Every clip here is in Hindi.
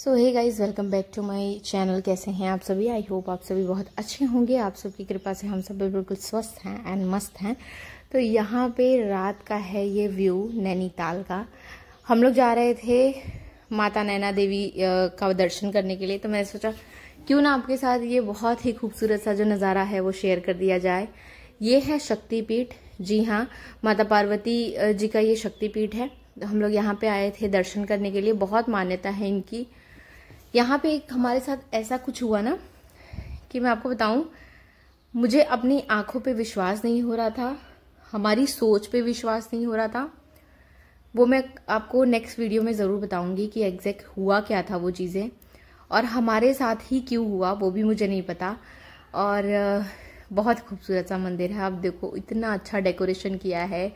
So hey guys, welcome back to my channel. कैसे हैं आप सभी? आई होप आप सभी बहुत अच्छे होंगे। आप सबकी कृपा से हम सब बिल्कुल स्वस्थ हैं एंड मस्त हैं। तो यहाँ पे रात का है ये व्यू नैनीताल का। हम लोग जा रहे थे माता नैना देवी का दर्शन करने के लिए, तो मैंने सोचा क्यों ना आपके साथ ये बहुत ही खूबसूरत सा जो नज़ारा है वो शेयर कर दिया जाए। ये है शक्तिपीठ। जी हाँ, माता पार्वती जी का ये शक्तिपीठ है। हम लोग यहाँ पे आए थे दर्शन करने के लिए। बहुत मान्यता है इनकी। यहाँ पे एक हमारे साथ ऐसा कुछ हुआ ना कि मैं आपको बताऊं, मुझे अपनी आंखों पे विश्वास नहीं हो रहा था, हमारी सोच पे विश्वास नहीं हो रहा था। वो मैं आपको नेक्स्ट वीडियो में ज़रूर बताऊंगी कि एग्जैक्ट हुआ क्या था वो चीज़ें, और हमारे साथ ही क्यों हुआ वो भी मुझे नहीं पता। और बहुत खूबसूरत सा मंदिर है। आप देखो, इतना अच्छा डेकोरेशन किया है।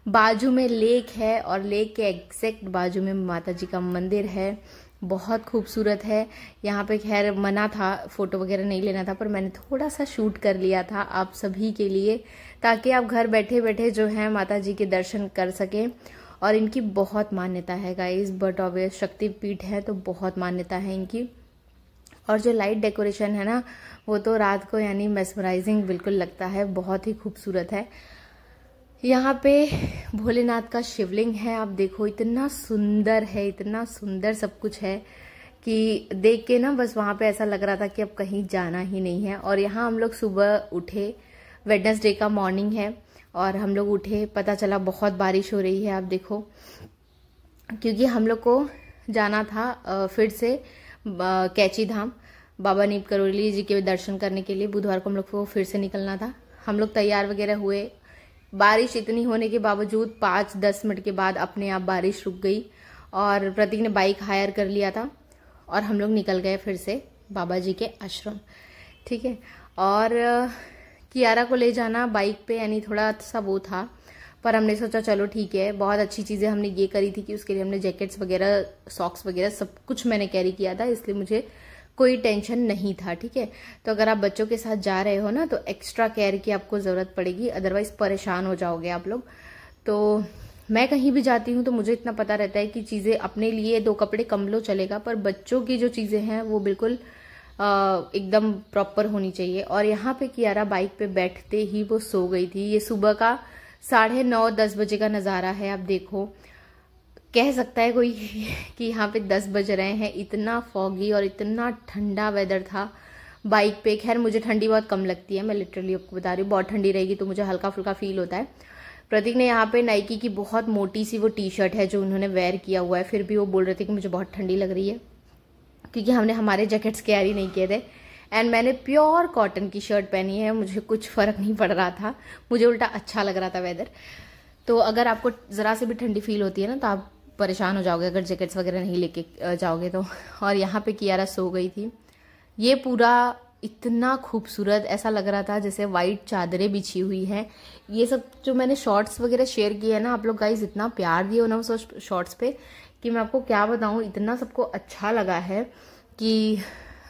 बाजू में लेक है और लेक के एग्जैक्ट बाजू में माता जी का मंदिर है। बहुत खूबसूरत है। यहाँ पे खैर मना था, फोटो वगैरह नहीं लेना था, पर मैंने थोड़ा सा शूट कर लिया था आप सभी के लिए, ताकि आप घर बैठे बैठे जो है माता जी के दर्शन कर सकें। और इनकी बहुत मान्यता है गाइस, बट ऑब्वियस शक्तिपीठ है तो बहुत मान्यता है इनकी। और जो लाइट डेकोरेशन है ना, वो तो रात को यानी मेस्मराइजिंग बिल्कुल लगता है। बहुत ही खूबसूरत है। यहाँ पे भोलेनाथ का शिवलिंग है। आप देखो, इतना सुंदर है, इतना सुंदर सब कुछ है कि देख के ना बस वहां पे ऐसा लग रहा था कि अब कहीं जाना ही नहीं है। और यहाँ हम लोग सुबह उठे, वेडनेसडे का मॉर्निंग है, और हम लोग उठे, पता चला बहुत बारिश हो रही है। आप देखो, क्योंकि हम लोग को जाना था फिर से कैची धाम बाबा नीम करोली जी के दर्शन करने के लिए। बुधवार को हम लोग को फिर से निकलना था। हम लोग तैयार वगैरह हुए। बारिश इतनी होने के बावजूद 5-10 मिनट के बाद अपने आप बारिश रुक गई, और प्रतीक ने बाइक हायर कर लिया था और हम लोग निकल गए फिर से बाबा जी के आश्रम। ठीक है। और कियारा को ले जाना बाइक पे यानी थोड़ा सा वो था, पर हमने सोचा चलो ठीक है। बहुत अच्छी चीज़ें हमने ये करी थी कि उसके लिए हमने जैकेट्स वगैरह, सॉक्स वगैरह सब कुछ मैंने कैरी किया था, इसलिए मुझे कोई टेंशन नहीं था। ठीक है। तो अगर आप बच्चों के साथ जा रहे हो ना, तो एक्स्ट्रा केयर की आपको ज़रूरत पड़ेगी, अदरवाइज परेशान हो जाओगे आप लोग। तो मैं कहीं भी जाती हूँ तो मुझे इतना पता रहता है कि चीज़ें अपने लिए 2 कपड़े कम लो चलेगा, पर बच्चों की जो चीज़ें हैं वो बिल्कुल एकदम प्रॉपर होनी चाहिए। और यहाँ पे कियारा बाइक पे बैठते ही वो सो गई थी। ये सुबह का 9:30-10 बजे का नज़ारा है। आप देखो, कह सकता है कोई कि यहाँ पे 10 बज रहे हैं। इतना फॉगी और इतना ठंडा वेदर था बाइक पे। खैर मुझे ठंडी बहुत कम लगती है, मैं लिटरली आपको बता रही हूँ। बहुत ठंडी रहेगी तो मुझे हल्का फुल्का फील होता है। प्रतीक ने यहाँ पे नाइकी की बहुत मोटी सी वो टी-शर्ट है जो उन्होंने वेयर किया हुआ है, फिर भी वो बोल रहे थे कि मुझे बहुत ठंडी लग रही है, क्योंकि हमने हमारे जैकेट्स कैरी नहीं किए थे। एंड मैंने प्योर कॉटन की शर्ट पहनी है। मुझे कुछ फर्क नहीं पड़ रहा था, मुझे उल्टा अच्छा लग रहा था वेदर। तो अगर आपको जरा से भी ठंडी फील होती है ना, तो आप परेशान हो जाओगे अगर जैकेट्स वगैरह नहीं लेके जाओगे तो। और यहाँ पे कियारा सो गई थी। ये पूरा इतना खूबसूरत, ऐसा लग रहा था जैसे वाइट चादरें बिछी हुई हैं। ये सब जो मैंने शॉर्ट्स वगैरह शेयर किए हैं ना, आप लोग गाइस इतना प्यार दिए हो ना उस शॉर्ट्स पे कि मैं आपको क्या बताऊं। इतना सबको अच्छा लगा है कि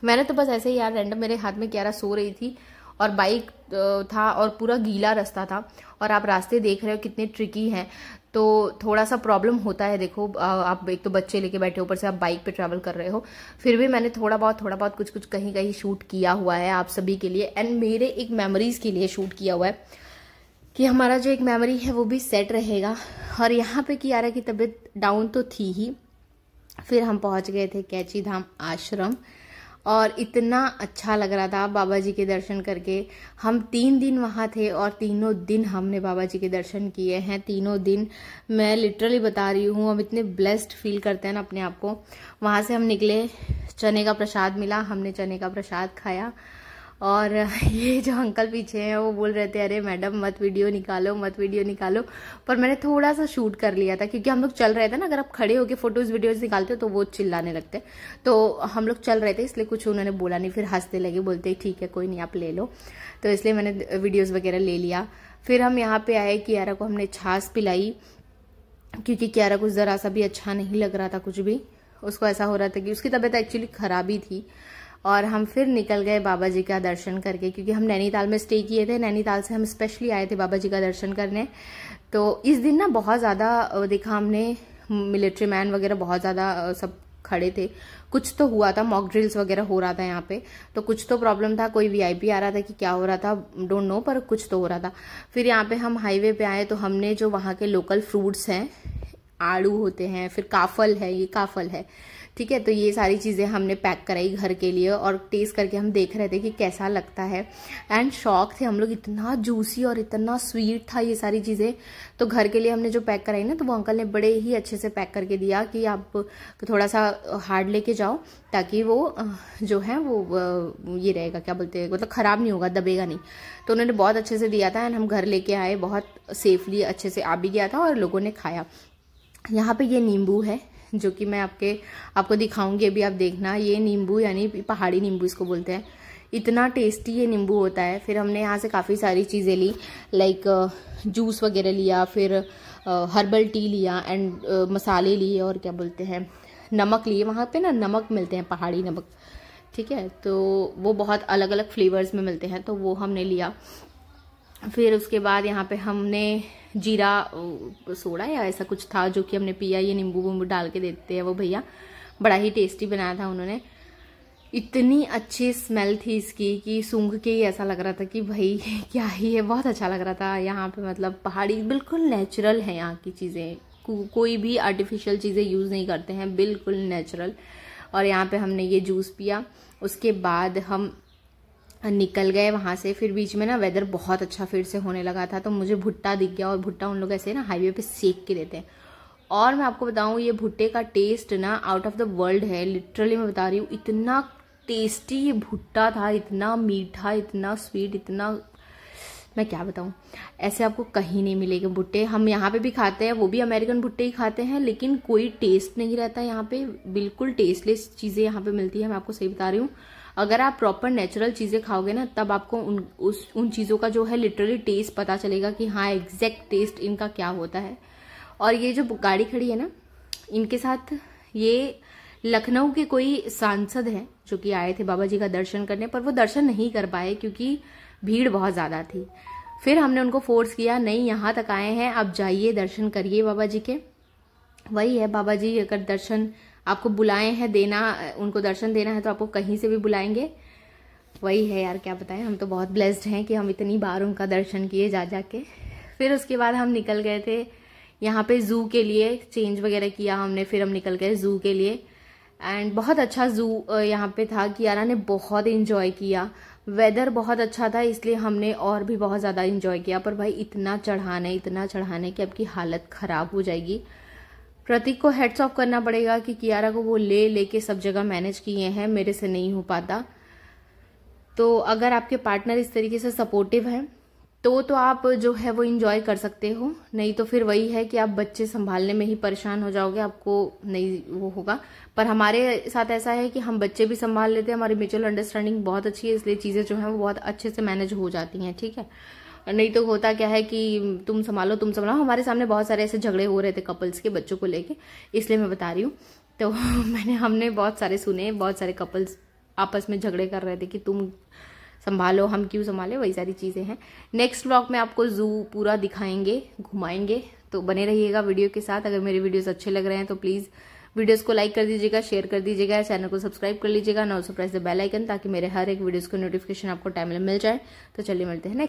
मैंने तो बस ऐसे ही यार रैंडम, मेरे हाथ में कियारा सो रही थी और बाइक था और पूरा गीला रास्ता था, और आप रास्ते देख रहे हो कितने ट्रिकी हैं, तो थोड़ा सा प्रॉब्लम होता है। देखो, आप एक तो बच्चे लेके बैठे, ऊपर से आप बाइक पे ट्रैवल कर रहे हो। फिर भी मैंने थोड़ा बहुत कुछ कहीं कहीं शूट किया हुआ है आप सभी के लिए, एंड मेरे एक मेमोरीज के लिए शूट किया हुआ है कि हमारा जो एक मेमोरी है वो भी सेट रहेगा। और यहाँ पे कियारा की तबीयत डाउन तो थी ही। फिर हम पहुंच गए थे कैची धाम आश्रम, और इतना अच्छा लग रहा था बाबा जी के दर्शन करके। हम 3 दिन वहाँ थे और तीनों दिन हमने बाबा जी के दर्शन किए हैं। तीनों दिन मैं लिटरली बता रही हूँ, हम इतने ब्लेस्ड फील करते हैं ना अपने आप को। वहाँ से हम निकले, चने का प्रसाद मिला, हमने चने का प्रसाद खाया। और ये जो अंकल पीछे हैं वो बोल रहे थे अरे मैडम मत वीडियो निकालो, पर मैंने थोड़ा सा शूट कर लिया था, क्योंकि हम लोग चल रहे थे ना। अगर आप खड़े होके फोटोज वीडियोज निकालते हो तो वो चिल्लाने लगते, तो हम लोग चल रहे थे इसलिए कुछ उन्होंने बोला नहीं। फिर हंसते लगे, बोलते ठीक है कोई नहीं आप ले लो, तो इसलिए मैंने वीडियोज वगैरह ले लिया। फिर हम यहाँ पे आए, कियारा को हमने छाछ पिलाई, क्योंकि कियारा को जरा सा भी अच्छा नहीं लग रहा था कुछ भी। उसको ऐसा हो रहा था कि उसकी तबीयत एक्चुअली खराब ही थी। और हम फिर निकल गए बाबा जी का दर्शन करके, क्योंकि हम नैनीताल में स्टे किए थे। नैनीताल से हम स्पेशली आए थे बाबा जी का दर्शन करने। तो इस दिन ना बहुत ज़्यादा देखा हमने, मिलिट्री मैन वगैरह बहुत ज़्यादा सब खड़े थे। कुछ तो हुआ था, मॉक ड्रिल्स वगैरह हो रहा था यहाँ पे, तो कुछ तो प्रॉब्लम था, कोई वीआईपी आ रहा था कि क्या हो रहा था डोंट नो, पर कुछ तो हो रहा था। फिर यहाँ पे हम हाईवे पे आए तो हमने जो वहाँ के लोकल फ्रूट्स हैं, आड़ू होते हैं, फिर काफल है, ये काफल है, ठीक है, तो ये सारी चीज़ें हमने पैक कराई घर के लिए और टेस्ट करके हम देख रहे थे कि कैसा लगता है। एंड शॉक थे हम लोग, इतना जूसी और इतना स्वीट था ये सारी चीज़ें। तो घर के लिए हमने जो पैक कराई ना, तो वो अंकल ने बड़े ही अच्छे से पैक करके दिया कि आप थोड़ा सा हार्ड लेके जाओ ताकि वो जो है वो ये रहेगा, क्या बोलते हैं, मतलब ख़राब नहीं होगा, दबेगा नहीं। तो उन्होंने बहुत अच्छे से दिया था एंड हम घर लेके आए, बहुत सेफली अच्छे से आ भी गया था और लोगों ने खाया। यहाँ पे ये नींबू है जो कि मैं आपको दिखाऊंगी, अभी आप देखना। ये नींबू यानी पहाड़ी नींबू इसको बोलते हैं, इतना टेस्टी ये नींबू होता है। फिर हमने यहाँ से काफ़ी सारी चीज़ें ली, लाइक जूस वगैरह लिया, फिर हर्बल टी लिया एंड मसाले लिए और क्या बोलते हैं नमक लिए। वहाँ पे ना नमक मिलते हैं, पहाड़ी नमक, ठीक है, तो वो बहुत अलग अलग फ्लेवर्स में मिलते हैं, तो वो हमने लिया। फिर उसके बाद यहाँ पे हमने जीरा सोडा या ऐसा कुछ था जो कि हमने पिया, ये नींबू वूंबू डाल के देते हैं वो भैया, बड़ा ही टेस्टी बनाया था उन्होंने। इतनी अच्छी स्मेल थी इसकी कि सूंघ के ही ऐसा लग रहा था कि भाई क्या ही है, बहुत अच्छा लग रहा था। यहाँ पे मतलब पहाड़ी बिल्कुल नेचुरल है यहाँ की चीज़ें, कोई भी आर्टिफिशियल चीज़ें यूज़ नहीं करते हैं, बिल्कुल नेचुरल। और यहाँ पे हमने ये जूस पिया, उसके बाद हम निकल गए वहां से। फिर बीच में ना वेदर बहुत अच्छा फिर से होने लगा था, तो मुझे भुट्टा दिख गया, और भुट्टा उन लोग ऐसे ना हाईवे पे सेक के देते हैं। और मैं आपको बताऊं ये भुट्टे का टेस्ट ना आउट ऑफ द वर्ल्ड है, लिटरली मैं बता रही हूँ, इतना टेस्टी ये भुट्टा था, इतना मीठा, इतना स्वीट, इतना मैं क्या बताऊं, ऐसे आपको कहीं नहीं मिलेगा भुट्टे। हम यहाँ पे भी खाते हैं, वो भी अमेरिकन भुट्टे ही खाते हैं, लेकिन कोई टेस्ट नहीं रहता यहाँ पे, बिल्कुल टेस्टलेस चीजें यहाँ पे मिलती है, मैं आपको सही बता रही हूँ। अगर आप प्रॉपर नेचुरल चीजें खाओगे ना, तब आपको उन चीजों का जो है लिटरली टेस्ट पता चलेगा कि हाँ एग्जैक्ट टेस्ट इनका क्या होता है। और ये जो गाड़ी खड़ी है ना, इनके साथ ये लखनऊ के कोई सांसद हैं जो कि आए थे बाबा जी का दर्शन करने, पर वो दर्शन नहीं कर पाए क्योंकि भीड़ बहुत ज्यादा थी। फिर हमने उनको फोर्स किया, नहीं यहाँ तक आए हैं, आप जाइए दर्शन करिए बाबा जी के। वही है, बाबा जी अगर दर्शन आपको बुलाए हैं देना, उनको दर्शन देना है, तो आपको कहीं से भी बुलाएंगे। वही है यार, क्या बताएं, हम तो बहुत ब्लेस्ड हैं कि हम इतनी बार उनका दर्शन किए जा जाके। फिर उसके बाद हम निकल गए थे यहाँ पे जू के लिए, चेंज वगैरह किया हमने, फिर हम निकल गए जू के लिए। एंड बहुत अच्छा जू यहाँ पे था, कियारा ने बहुत इंजॉय किया, वेदर बहुत अच्छा था इसलिए हमने और भी बहुत ज़्यादा इंजॉय किया। पर भाई इतना चढ़ाने कि आपकी हालत ख़राब हो जाएगी। प्रतीक को हेड्स ऑफ करना पड़ेगा कि कियारा को वो लेके सब जगह मैनेज किए हैं, मेरे से नहीं हो पाता। तो अगर आपके पार्टनर इस तरीके से सपोर्टिव हैं तो आप जो है वो इंजॉय कर सकते हो, नहीं तो फिर वही है कि आप बच्चे संभालने में ही परेशान हो जाओगे, आपको नहीं वो होगा। पर हमारे साथ ऐसा है कि हम बच्चे भी संभाल लेते हैं, हमारी म्यूचुअल अंडरस्टैंडिंग बहुत अच्छी है, इसलिए चीजें जो है वो बहुत अच्छे से मैनेज हो जाती हैं, ठीक है। नहीं तो होता क्या है कि तुम संभालो। हमारे सामने बहुत सारे ऐसे झगड़े हो रहे थे कपल्स के बच्चों को लेके, इसलिए मैं बता रही हूँ। तो हमने बहुत सारे सुने, बहुत सारे कपल्स आपस में झगड़े कर रहे थे कि तुम संभालो, हम क्यों संभाले, वही सारी चीजें हैं। नेक्स्ट व्लॉग में आपको जू पूरा दिखाएंगे, घुमाएंगे, तो बने रहिएगा वीडियो के साथ। अगर मेरे वीडियोस अच्छे लग रहे हैं तो प्लीज वीडियोस को लाइक कर दीजिएगा, शेयर कर दीजिएगा, चैनल को सब्सक्राइब कर लीजिएगा, और also press the bell icon ताकि मेरे हर एक वीडियोस को नोटिफिकेशन आपको टाइम में मिल जाए। तो चलिए मिलते हैं नेक्स्ट।